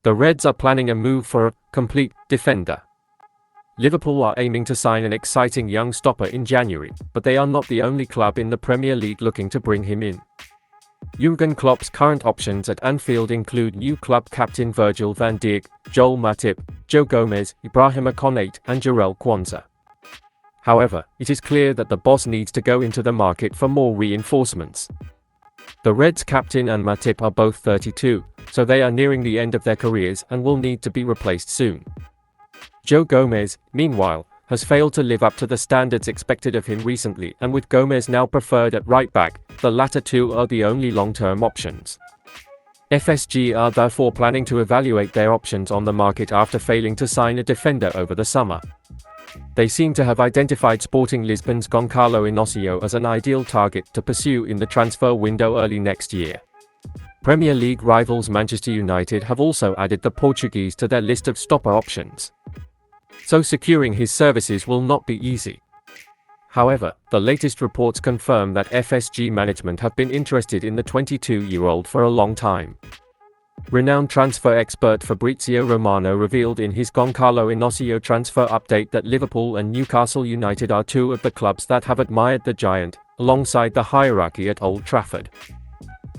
The Reds are planning a move for a complete defender. Liverpool are aiming to sign an exciting young stopper in January, but they are not the only club in the Premier League looking to bring him in. Jürgen Klopp's current options at Anfield include new club captain Virgil van Dijk, Joel Matip, Joe Gomez, Ibrahima Konate, and Jarell Quansah. However, it is clear that the boss needs to go into the market for more reinforcements. The Reds captain and Matip are both 32, so they are nearing the end of their careers and will need to be replaced soon. Joe Gomez, meanwhile, has failed to live up to the standards expected of him recently, and with Gomez now preferred at right back, the latter two are the only long-term options. FSG are therefore planning to evaluate their options on the market after failing to sign a defender over the summer. They seem to have identified Sporting Lisbon's Goncalo Inacio as an ideal target to pursue in the transfer window early next year. Premier League rivals Manchester United have also added the Portuguese to their list of stopper options. So securing his services will not be easy. However, the latest reports confirm that FSG management have been interested in the 22-year-old for a long time. Renowned transfer expert Fabrizio Romano revealed in his Goncalo Inacio transfer update that Liverpool and Newcastle United are two of the clubs that have admired the giant, alongside the hierarchy at Old Trafford.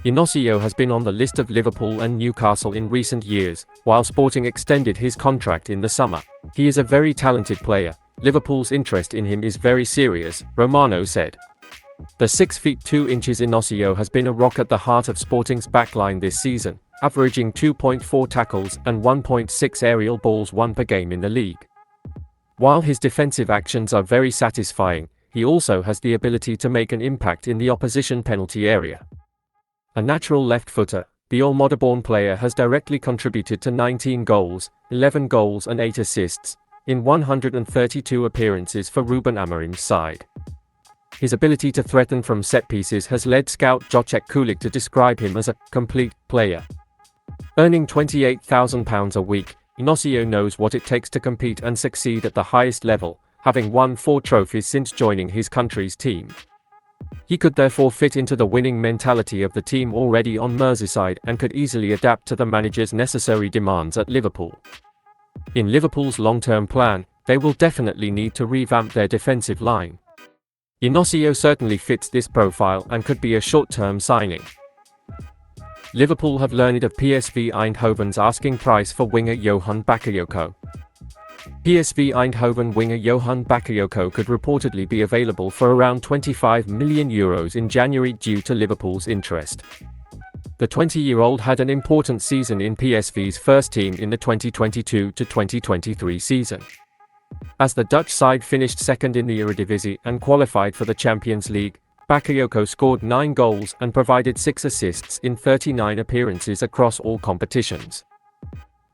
Inacio has been on the list of Liverpool and Newcastle in recent years, while Sporting extended his contract in the summer. He is a very talented player. Liverpool's interest in him is very serious, Romano said. The 6 feet 2 inches Inacio has been a rock at the heart of Sporting's backline this season, averaging 2.4 tackles and 1.6 aerial balls won per game in the league. While his defensive actions are very satisfying, he also has the ability to make an impact in the opposition penalty area. A natural left-footer, the Almodovar player has directly contributed to 19 goals, 11 goals and 8 assists, in 132 appearances for Ruben Amorim's side. His ability to threaten from set pieces has led scout Jacek Kulik to describe him as a complete player. Earning £28,000 a week, Inacio knows what it takes to compete and succeed at the highest level, having won 4 trophies since joining his country's team. He could therefore fit into the winning mentality of the team already on Merseyside and could easily adapt to the manager's necessary demands at Liverpool. In Liverpool's long-term plan, they will definitely need to revamp their defensive line. Inacio certainly fits this profile and could be a short-term signing. Liverpool have learned of PSV Eindhoven's asking price for winger Johan Bakayoko. PSV Eindhoven winger Johan Bakayoko could reportedly be available for around €25 million in January due to Liverpool's interest. The 20-year-old had an important season in PSV's first team in the 2022-2023 season. As the Dutch side finished second in the Eredivisie and qualified for the Champions League, Bakayoko scored 9 goals and provided 6 assists in 39 appearances across all competitions.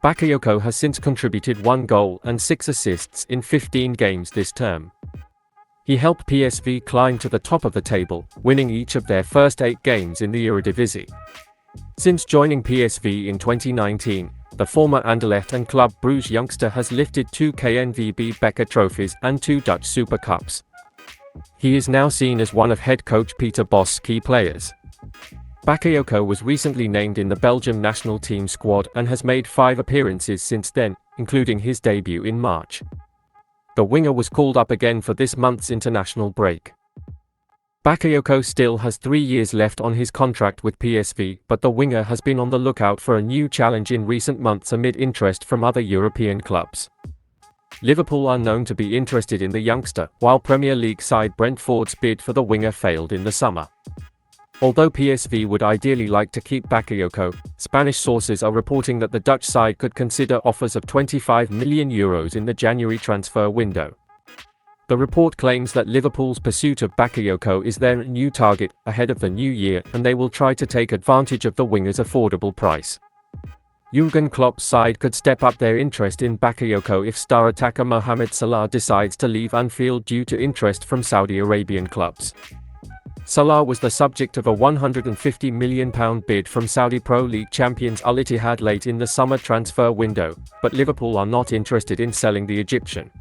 Bakayoko has since contributed 1 goal and 6 assists in 15 games this term. He helped PSV climb to the top of the table, winning each of their first 8 games in the Eredivisie. Since joining PSV in 2019, the former Anderlecht and Club Brugge youngster has lifted 2 KNVB Beker trophies and 2 Dutch Super Cups. He is now seen as one of head coach Peter Bos's key players. Bakayoko was recently named in the Belgium national team squad and has made 5 appearances since then, including his debut in March. The winger was called up again for this month's international break. Bakayoko still has 3 years left on his contract with PSV, but the winger has been on the lookout for a new challenge in recent months amid interest from other European clubs. Liverpool are known to be interested in the youngster, while Premier League side Brentford's bid for the winger failed in the summer. Although PSV would ideally like to keep Bakayoko, Spanish sources are reporting that the Dutch side could consider offers of €25 million in the January transfer window. The report claims that Liverpool's pursuit of Bakayoko is their new target ahead of the new year, and they will try to take advantage of the winger's affordable price. Jürgen Klopp's side could step up their interest in Bakayoko if star attacker Mohamed Salah decides to leave Anfield due to interest from Saudi Arabian clubs. Salah was the subject of a £150 million bid from Saudi Pro League champions Al Ittihad late in the summer transfer window, but Liverpool are not interested in selling the Egyptian.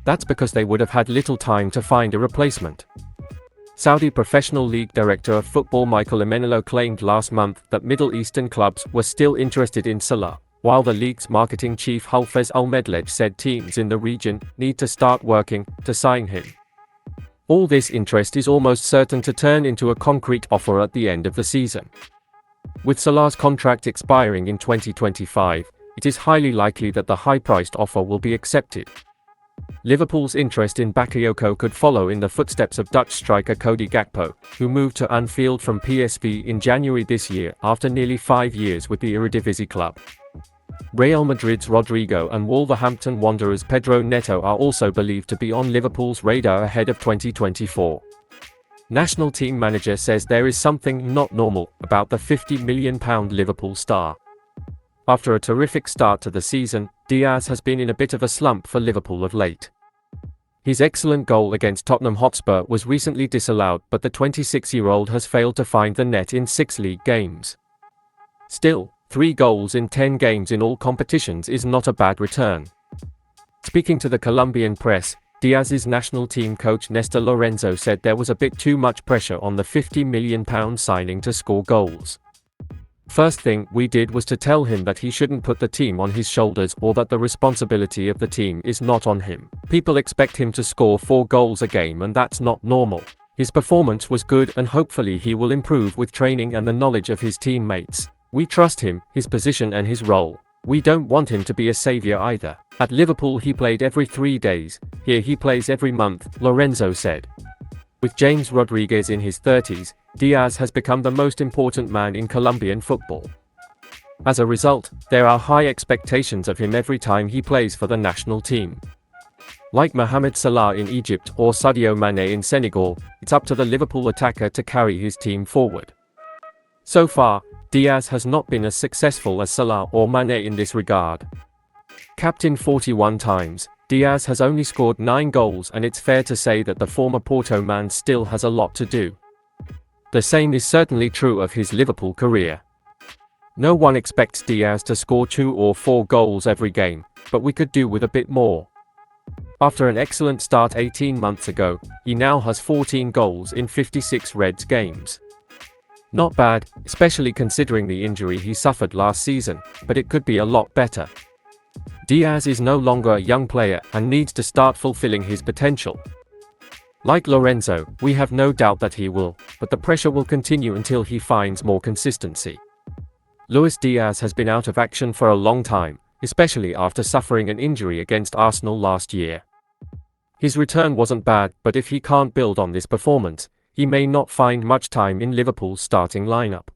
That's because they would have had little time to find a replacement. Saudi Professional League Director of Football Michael Emenalo claimed last month that Middle Eastern clubs were still interested in Salah, while the league's marketing chief Hafez Al-Medlej said teams in the region need to start working to sign him. All this interest is almost certain to turn into a concrete offer at the end of the season. With Salah's contract expiring in 2025, it is highly likely that the high-priced offer will be accepted. Liverpool's interest in Bakayoko could follow in the footsteps of Dutch striker Cody Gakpo, who moved to Anfield from PSV in January this year after nearly 5 years with the Eredivisie club. Real Madrid's Rodrigo and Wolverhampton Wanderers' Pedro Neto are also believed to be on Liverpool's radar ahead of 2024. National team manager says there is something not normal about the £50 million Liverpool star. After a terrific start to the season, Diaz has been in a bit of a slump for Liverpool of late. His excellent goal against Tottenham Hotspur was recently disallowed, but the 26-year-old has failed to find the net in 6 league games. Still, 3 goals in 10 games in all competitions is not a bad return. Speaking to the Colombian press, Diaz's national team coach Néstor Lorenzo said there was a bit too much pressure on the £50 million signing to score goals. First thing we did was to tell him that he shouldn't put the team on his shoulders or that the responsibility of the team is not on him. People expect him to score 4 goals a game and that's not normal. His performance was good and hopefully he will improve with training and the knowledge of his teammates. We trust him, his position and his role. We don't want him to be a savior either. At Liverpool he played every 3 days, here he plays every month, Lorenzo said. With James Rodriguez in his 30s, Diaz has become the most important man in Colombian football. As a result, there are high expectations of him every time he plays for the national team. Like Mohamed Salah in Egypt or Sadio Mane in Senegal, it's up to the Liverpool attacker to carry his team forward. So far, Diaz has not been as successful as Salah or Mane in this regard. Captained 41 times, Diaz has only scored 9 goals and it's fair to say that the former Porto man still has a lot to do. The same is certainly true of his Liverpool career. No one expects Diaz to score 2 or 4 goals every game, but we could do with a bit more. After an excellent start 18 months ago, he now has 14 goals in 56 Reds games. Not bad, especially considering the injury he suffered last season, but it could be a lot better. Diaz is no longer a young player and needs to start fulfilling his potential. Like Lorenzo, we have no doubt that he will, but the pressure will continue until he finds more consistency. Luis Diaz has been out of action for a long time, especially after suffering an injury against Arsenal last year. His return wasn't bad, but if he can't build on this performance, he may not find much time in Liverpool's starting lineup.